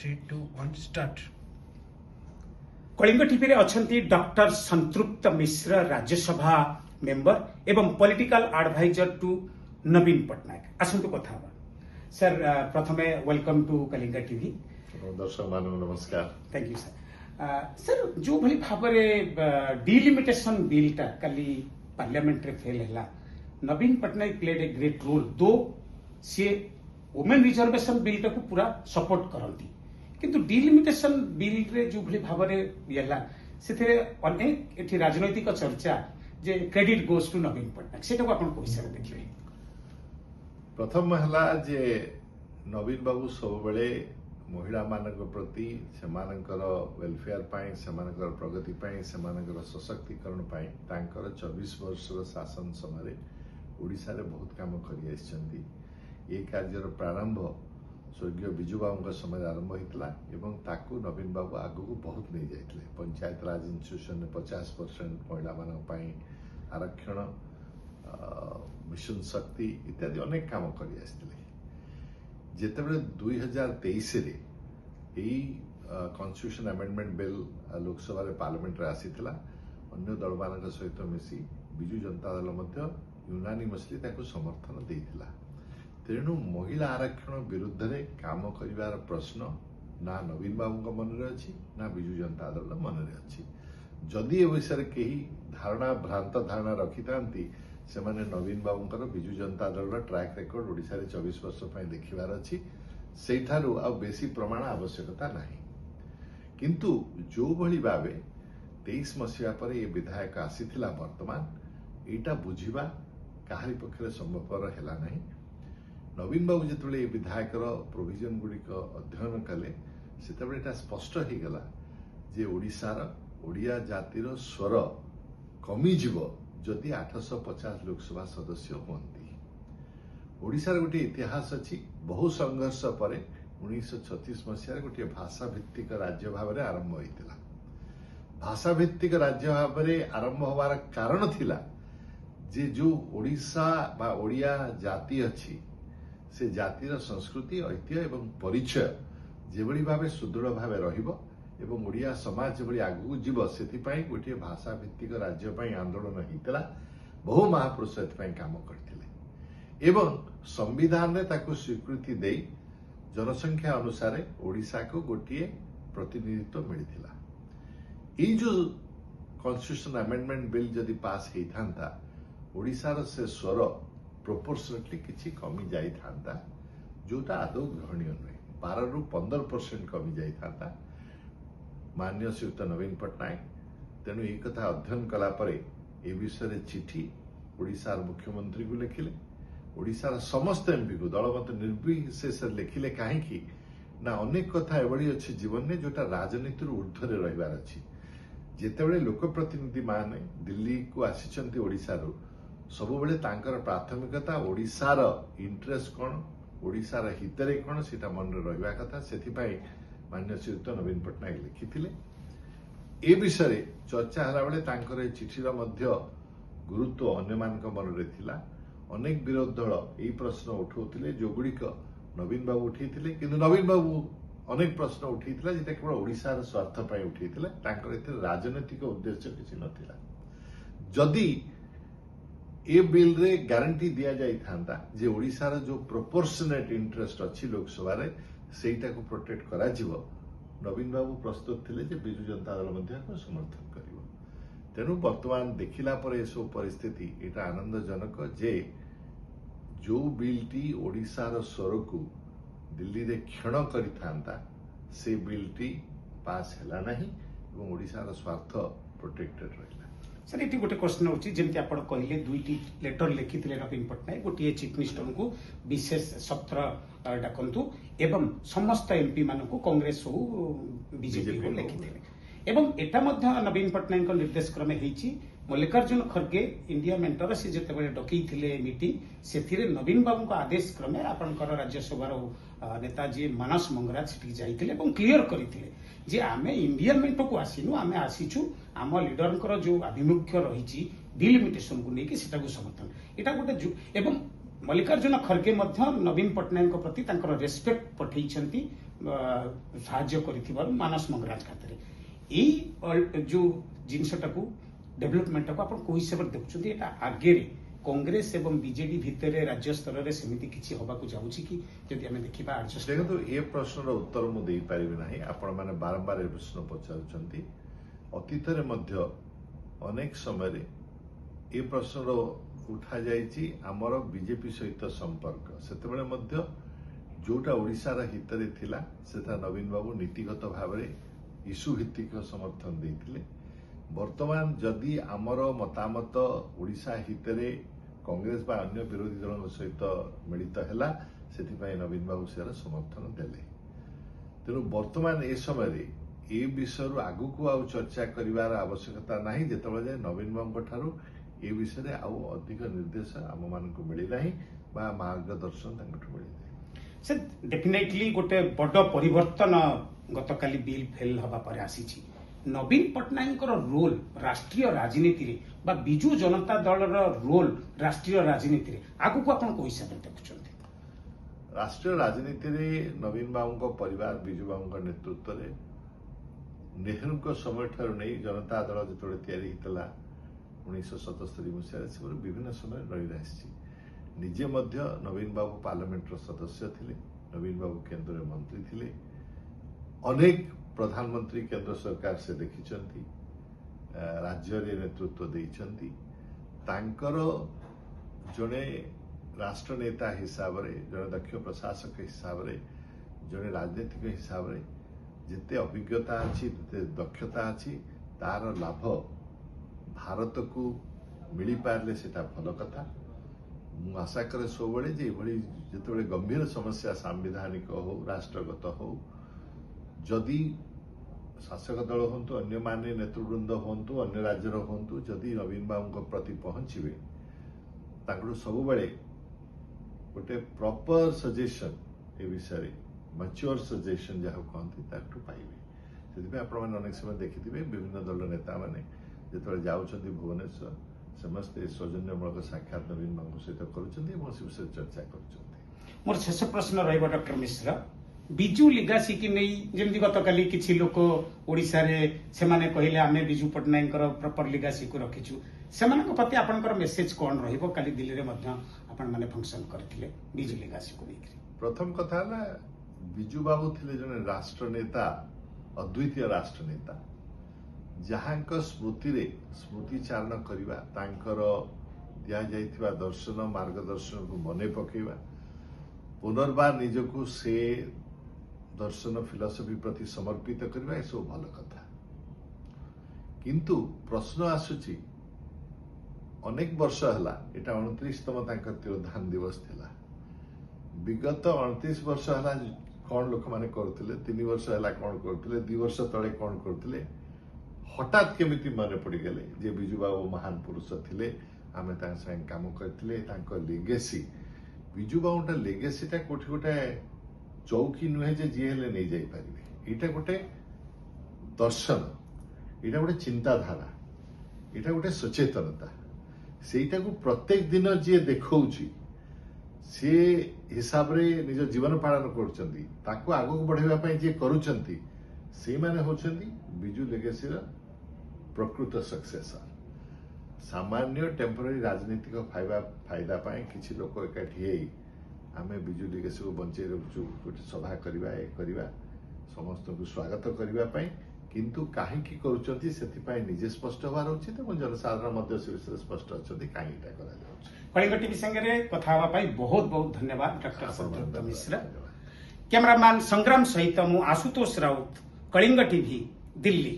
3, 2, 1, start. Kalinga TV रे अछंती doctor संतृप्त मिश्र Rajya Sabha member एवं पॉलिटिकल एडवाइजर टू नवीन पटनायक आसंतु कथा हबा सर प्रथमे वेलकम टू कलिंग टीवी दर्शक मान नमस्कार थैंक यू सर सर जो भली भाबरे डिलिमिटेशन बिल टा कली पार्लियामेंट रे फेल हैला Naveen Patnaik played a great role to see women reservation bill टा को पूरा सपोर्ट करंती किंतु डिलिमिटेशन बिल रे जो भली भाबरे येला सेथे अनेक एठी राजनैतिक चर्चा जे क्रेडिट गोस टू नवीन पटनायक सेटा को आपण कोइसा देखिबे प्रथम हला जे नवीन बाबू सब बेले महिला मानक प्रति सेमानकर वेलफेयर पाई सेमानकर प्रगति पाई सेमानकर सशक्तिकरण पाई तांकर 24 वर्षर शासन समय ओडिसा रे बहुत काम करि आछंती ए कार्यर प्रारंभ स्वर्गीय विजु बाबू समय आरंभ होता एवं ताकू नवीन बाबू आगू बहुत नहीं जाते पंचायत राज इंस्टीट्यूशन में 50% महिला मानी आरक्षण मिशन शक्ति इत्यादि अनेक काम कर जितेबाला 2023 constitution amendment bill Lok Sabha parliament रे आसीथिला अन्य दल मान सहित मिसी विजु जनता दल यूनानिमसली समर्थन देइथिला तेणु महिला आरक्षण विरुद्ध रे काम करिवार प्रश्न ना नवीन बाबू मन रे अछि ना विजु जनता दल मन रे अछि जदि ए विषय कहीं धारणा भ्रांत धारणा रखि थांती से माने नवीन बाबूंकर विजु जनता दल ट्रैक रेकर्ड ओडिसा रे 24 वर्ष पय देखिबार अछि सेठारु आ बेसी प्रमाण आवश्यकता नाही किंतु जो भली भाबे 23 मसिया पर ये विधायक आसीथिला वर्तमान एटा बुझिबा काहरी पक्षरे संभवपर हैला नाही नवीन बाबू जिते विधायकर प्रोविजन गुड़िक अध्ययन कले से स्पष्ट हो गला जे ओडिशार ओडिया जातिर स्वर कमिजिव जदि 850 लोकसभा सदस्य होती ओडिशार गोटे इतिहास अच्छी बहु संघर्ष पर 1936 मसीह गोटे भाषा भित्तिक राज्य भाव में आरंभ होता भाषा भित्तिक राज्य भाव में आरंभ होवार कारण थिला जे जो ओडिशा बा ओडिया जाति अच्छी से जातिर संस्कृति ऐतिह्य एवं परिचय जेभली भाव सुदृढ़ भाव रहिबो एवं ओडिया समाज जेभली आगु जीव सेथिपाई गोटे भाषा भित्तिक राज्य पाई आंदोलन होइतला बहु महापुरुष एथिपाई काम करथिले एवं संविधान रे ताको स्वीकृति देई जनसंख्या अनुसार ओडिशा को गोटे प्रतिनिधित्व मिलिथिला ई जो कॉन्स्टिट्यूशन अमेंडमेंट बिल जदि पास हेइथांता ओडिशार से स्वर प्रोपोर्शनेटली किसी कमी जाई थांता जोटा आदौ ग्रहणीय नुहे 12 रु 15% कमी जाई थांता माननीय श्रीयुक्त नवीन पटनायक तेणु ये कथा अध्ययन कला परे ए विषय चिठी ओडिशार मुख्यमंत्री को लिखिले ओडिशार समस्त एमपी को दलमत निर्विशेष लिखिले कहीं ना अनेक कथा एभली अच्छी जीवन में जोटा राजनीति ऊर्ध्वर रहिबार अछि जेतेबेले लोकप्रतिनिधि माने दिल्ली को आसीचंती ओडिशारू सबुबले तांकर प्राथमिकता ओडिशार इंटरेस्ट कौन ओडिशार हितरे कौन सीटा मन रहिबा कथा सेथिपाई माननीय श्रीयुक्त नवीन पटनायक लिखिथिले ए विषय चर्चा हला बेले तांकर चिठीर मध्य गुरुत्व अन्य मानक मन रे थिला अनेक विरोध दल एई प्रश्न उठाउथिले जो गुड़िक नवीन बाबू उठैथिले किंतु नवीन बाबू अनेक प्रश्न उठैथिला जेटा केवल ओडिशार स्वार्थ पाई उठैथिले तांकर एते राजनीतिक उद्देश्य किछि नथिला जदि ए बिल रे गारंटी दिया जाई थांता जे ओडिशार जो प्रोपोर्शनेट इंटरेस्ट अच्छी लोकसभा रे सेटा को प्रोटेक्ट करा जिवो नवीन बाबू प्रस्तुत थिले जे बिजु जनता दल मध्य समर्थन करिवो तेनु वर्तमान देखिला पर एसो परिस्थिति एटा आनंदजनक जे जो बिल टी ओडिशार स्वर को दिल्ली रे क्षण करि थांता से बिल टी पास हैला नहीं एवं ओडिशार स्वार्थ प्रोटेक्टेड रहिला सर ये गोटे क्वेश्चन होची जेमति आपण कहले दुईटी लेटर लिखिथिले नवीन पटनायक गोटे चीफ मिनिस्टर को विशेष सत्र डाकंतु एवं समस्त एमपी मानकु कांग्रेस हो बीजेपी को लिखिथिले एवं एटा मध्य नवीन पटनायक निर्देश क्रमे हेची मल्लिकार्जुन खड़गे इंडिया मेंटर से जेतेबेले डकैथिले मीटिंग सेथिरे नवीन बाबू का आदेश क्रमे आपनकर राज्यसभा नेता जी मानस मंगराज सेठी जाइथिले एवं क्लियर करिथिले जे आमे इंडियन मेंट को आसीनु आमे आसीछु आम लीडर जो आभिमुख्य रही डिलिमिटेशन को लेकिन सेटा को समर्थन एटा गोटे एवं मल्लिकार्जुन खड़गे नवीन पटनायक प्रति रेस्पेक्ट पठेइछंती ସାହାଯ୍ୟ କରିଥିବାରୁ ମାନସ ମଙ୍ଗରାଜ ଖାତରେ ଏଇ ଯୋଉ ଜିନିଷଟାକୁ ଡେଭଲପମେଣ୍ଟଟାକୁ ଆପଣ କୋଉ ହିସାବରେ ଦେଖୁଛନ୍ତି? ଏଟା ଆଗରେ କଂଗ୍ରେସ ଏବଂ ବିଜେଡି ଭିତରେ ରାଜ୍ୟ ସ୍ତରରେ ସେମିତି କିଛି ହବାକୁ ଯାଉଛି କି? ଯଦି ଆମେ ଦେଖିବା ଦେଖନ୍ତୁ, ଏ ପ୍ରଶ୍ନର ଉତ୍ତର ମୁଁ ଦେଇପାରିବି ନାହିଁ। ଆପଣମାନେ ବାରମ୍ବାର ଏ ପ୍ରଶ୍ନ ପଚାରୁଛନ୍ତି। ଅତୀତରେ ମଧ୍ୟ ଅନେକ ସମୟରେ ଏ ପ୍ରଶ୍ନର ଉଠାଯାଇଛି ଆମର ବିଜେପି ସହିତ ସମ୍ପର୍କ। ସେତେବେଳେ ମଧ୍ୟ ଯୋଉଟା ଓଡ଼ିଶାର ହିତରେ ଥିଲା ସେଟା ନବୀନ ବାବୁ ନୀତିଗତ ଭାବରେ ଇସ୍ୟୁ ଭିତ୍ତିକ ସମର୍ଥନ ଦେଇଥିଲେ। ବର୍ତ୍ତମାନ ଯଦି ଆମର ମତାମତ ଓଡ଼ିଶା ହିତରେ କଂଗ୍ରେସ ବା ଅନ୍ୟ ବିରୋଧୀ ଦଳଙ୍କ ସହିତ ମିଳିତ ହେଲା, ସେଥିପାଇଁ ନବୀନ ବାବୁ ସେହାର ସମର୍ଥନ ଦେଲେ। ତେଣୁ ବର୍ତ୍ତମାନ ଏ ସମୟରେ ଏ ବିଷୟରୁ ଆଗକୁ ଆଉ ଚର୍ଚ୍ଚା କରିବାର ଆବଶ୍ୟକତା ନାହିଁ, ଯେତେବେଳେ ଯାଏ ନବୀନ ବାବୁଙ୍କ ଠାରୁ ଏ ବିଷୟରେ ଆଉ ଅଧିକ ନିର୍ଦ୍ଦେଶ ଆମମାନଙ୍କୁ ମିଳିନାହିଁ ବା ମାର୍ଗଦର୍ଶନ ତାଙ୍କଠୁ ମିଳିନାହିଁ। ସେ ଡେଫିନେଟଲି ଗୋଟେ ବଡ ପରିବର୍ତ୍ତନ ଗତକାଲି ବିଲ୍ ଫେଲ୍ ହେବା ପରେ ଆସିଛି। ନବୀନ ପଟ୍ଟନାୟକଙ୍କର ରୋଲ ରାଷ୍ଟ୍ରୀୟ ରାଜନୀତିରେ ବା ବିଜୁ ଜନତା ଦଳର ରୋଲ ରାଷ୍ଟ୍ରୀୟ ରାଜନୀତିରେ ଆଗକୁ ଆପଣ କୋଉ ହିସାବରେ ଦେଖୁଛନ୍ତି? ରାଷ୍ଟ୍ରୀୟ ରାଜନୀତିରେ ନବୀନ ବାବୁଙ୍କ ପରିବାର ବିଜୁ ବାବୁଙ୍କ ନେତୃତ୍ୱରେ ନେହେରୁଙ୍କ ସମୟଠାରୁ ନେଇ ଜନତା ଦଳ ଯେତେବେଳେ ତିଆରି ହୋଇଥିଲା 1977 ମସିହାରେ, ସେଭଳି ବିଭିନ୍ନ ସମୟରେ ରହି ଆସିଛି। ନିଜେ ମଧ୍ୟ ନବୀନ ବାବୁ ପାର୍ଲାମେଣ୍ଟର ସଦସ୍ୟ ଥିଲେ, ନବୀନ ବାବୁ କେନ୍ଦ୍ରରେ ମନ୍ତ୍ରୀ ଥିଲେ, ଅନେକ ପ୍ରଧାନମନ୍ତ୍ରୀ କେନ୍ଦ୍ର ସରକାର ସେ ଦେଖିଛନ୍ତି, ରାଜ୍ୟରେ ନେତୃତ୍ୱ ଦେଇଛନ୍ତି। ତାଙ୍କର ଜଣେ ରାଷ୍ଟ୍ରନେତା ହିସାବରେ, ଜଣେ ଦକ୍ଷ ପ୍ରଶାସକ ହିସାବରେ, ଜଣେ ରାଜନୈତିକ ହିସାବରେ ଯେତେ ଅଭିଜ୍ଞତା ଅଛି, ଯେତେ ଦକ୍ଷତା ଅଛି, ତାର ଲାଭ ଭାରତକୁ ମିଳିପାରିଲେ ସେଟା ଭଲ କଥା। ମୁଁ ଆଶା କରେ ସବୁବେଳେ ଯେ ଏଭଳି ଯେତେବେଳେ ଗମ୍ଭୀର ସମସ୍ୟା ସାମ୍ବିଧାନିକ ହଉ, ରାଷ୍ଟ୍ରଗତ ହଉ, ଯଦି ଶାସକ ଦଳ ହୁଅନ୍ତୁ, ଅନ୍ୟମାନେ ନେତୃବୃନ୍ଦ ହୁଅନ୍ତୁ, ଅନ୍ୟ ରାଜ୍ୟର ହୁଅନ୍ତୁ, ଯଦି ନବୀନ ବାବୁଙ୍କ ପ୍ରତି ପହଞ୍ଚିବେ, ତାଙ୍କଠୁ ସବୁବେଳେ ଗୋଟେ ପ୍ରପର ସଜେସନ ଏ ବିଷୟରେ, ମ୍ୟାଚ୍ୟୁର ସଜେସନ ଯାହାକୁ କହନ୍ତି, ତାଙ୍କଠୁ ପାଇବେ। ସେଥିପାଇଁ ଆପଣମାନେ ଅନେକ ସମୟ ଦେଖିଥିବେ ବିଭିନ୍ନ ଦଳର ନେତାମାନେ ଯେତେବେଳେ ଯାଉଛନ୍ତି ଭୁବନେଶ୍ୱର, ସମସ୍ତେ ସୌଜନ୍ୟମୂଳକ ସାକ୍ଷାତ ନବୀନ ବାବୁଙ୍କ ସହିତ କରୁଛନ୍ତି ଏବଂ ସେ ବିଷୟରେ ଚର୍ଚ୍ଚା କରୁଛନ୍ତି। ମୋର ଶେଷ ପ୍ରଶ୍ନ ରହିବ ଡକ୍ଟର ମିଶ୍ର, ବିଜୁ ଲିଗାସି କି ନେଇ ଯେମିତି ଗତକାଲି କିଛି ଲୋକ ଓଡ଼ିଶାରେ ସେମାନେ କହିଲେ ଆମେ ବିଜୁ ପଟ୍ଟନାୟକଙ୍କର ପ୍ରପର ଲିଗାସିକୁ ରଖିଛୁ, ସେମାନଙ୍କ ପ୍ରତି ଆପଣଙ୍କର ମେସେଜ କଣ ରହିବ? କାଲି ଦିଲ୍ଲୀରେ ମଧ୍ୟ ଆପଣମାନେ ଫଙ୍କସନ କରିଥିଲେ ବିଜୁ ଲିଗାସିକୁ ନେଇକି। ପ୍ରଥମ କଥା ହେଲା, ବିଜୁ ବାବୁ ଥିଲେ ଜଣେ ରାଷ୍ଟ୍ରନେତା, ଅଦ୍ୱିତୀୟ ରାଷ୍ଟ୍ରନେତା, ଯାହାଙ୍କ ସ୍ମୃତିରେ ସ୍ମୃତିଚାରଣ କରିବା, ତାଙ୍କର ଦିଆଯାଇଥିବା ଦର୍ଶନ ମାର୍ଗଦର୍ଶନକୁ ମନେ ପକାଇବା, ପୁନର୍ବାର ନିଜକୁ ସେ ଦର୍ଶନ ଫିଲସଫି ପ୍ରତି ସମର୍ପିତ କରିବା, ଏସବୁ ଭଲ କଥା। କିନ୍ତୁ ପ୍ରଶ୍ନ ଆସୁଛି, ଅନେକ ବର୍ଷ ହେଲା, ଏଟା 29ତମ ତାଙ୍କର ତିରୋଧାନ ଦିବସ ଥିଲା। ବିଗତ 29 ବର୍ଷ ହେଲା କଣ ଲୋକମାନେ କରୁଥିଲେ, 3 ବର୍ଷ ହେଲା କଣ କରୁଥିଲେ, 2 ବର୍ଷ ତଳେ କଣ କରୁଥିଲେ, ହଠାତ୍ କେମିତି ମନେ ପଡ଼ିଗଲେ ଯେ ବିଜୁ ବାବୁ ମହାନ ପୁରୁଷ ଥିଲେ, ଆମେ ତାଙ୍କ ସାଙ୍ଗେ କାମ କରିଥିଲେ। ତାଙ୍କ ଲେଗେସି, ବିଜୁ ବାବୁଙ୍କ ଲେଗେସିଟା କୋଉଠି ଗୋଟେ ଚୌକି ନୁହେଁ ଯେ ଯିଏ ହେଲେ ନେଇଯାଇପାରିବେ। ଏଇଟା ଗୋଟେ ଦର୍ଶନ, ଏଇଟା ଗୋଟେ ଚିନ୍ତାଧାରା, ଏଇଟା ଗୋଟେ ସଚେତନତା। ସେଇଟାକୁ ପ୍ରତ୍ୟେକ ଦିନ ଯିଏ ଦେଖଉଛି, ସେ ହିସାବରେ ନିଜ ଜୀବନ ପାଳନ କରୁଛନ୍ତି, ତାକୁ ଆଗକୁ ବଢାଇବା ପାଇଁ ଯିଏ କରୁଛନ୍ତି, ସେଇମାନେ ହଉଛନ୍ତି ବିଜୁ ଲେଗେସିର ପ୍ରକୃତ ସକ୍ସେସର। ସାମାନ୍ୟ ଟେମ୍ପୋରାରୀ ରାଜନୈତିକ ଫାଇଦା ପାଇଁ କିଛି ଲୋକ ଏକାଠି ହେଇ ଆମେ ବିଜୁ ଲେଗେସିକୁ ବଞ୍ଚେଇ ରଖୁଛୁ, ଗୋଟେ ସଭା କରିବା, ଏ କରିବା, ସମସ୍ତଙ୍କୁ ସ୍ୱାଗତ କରିବା ପାଇଁ, କିନ୍ତୁ କାହିଁକି କରୁଛନ୍ତି ସେଥିପାଇଁ ନିଜେ ସ୍ପଷ୍ଟ ହେବାର ଉଚିତ ଏବଂ ଜନସାଧାରଣ ମଧ୍ୟ ସେ ବିଷୟରେ ସ୍ପଷ୍ଟ ଅଛନ୍ତି କାହିଁକି ଏଟା କରାଯାଉଛି। କଳିଙ୍ଗ ଟିଭି ସାଙ୍ଗରେ କଥା ହେବା ପାଇଁ ବହୁତ ବହୁତ ଧନ୍ୟବାଦ ଡକ୍ଟର ସନ୍ତୋଷ ମିଶ୍ର। କ୍ୟାମେରାମ୍ୟାନ ସଂଗ୍ରାମ ସହିତ ମୁଁ ଆଶୁତୋଷ ରାଉତ, କଳିଙ୍ଗ ଟିଭି, ଦିଲ୍ଲୀ।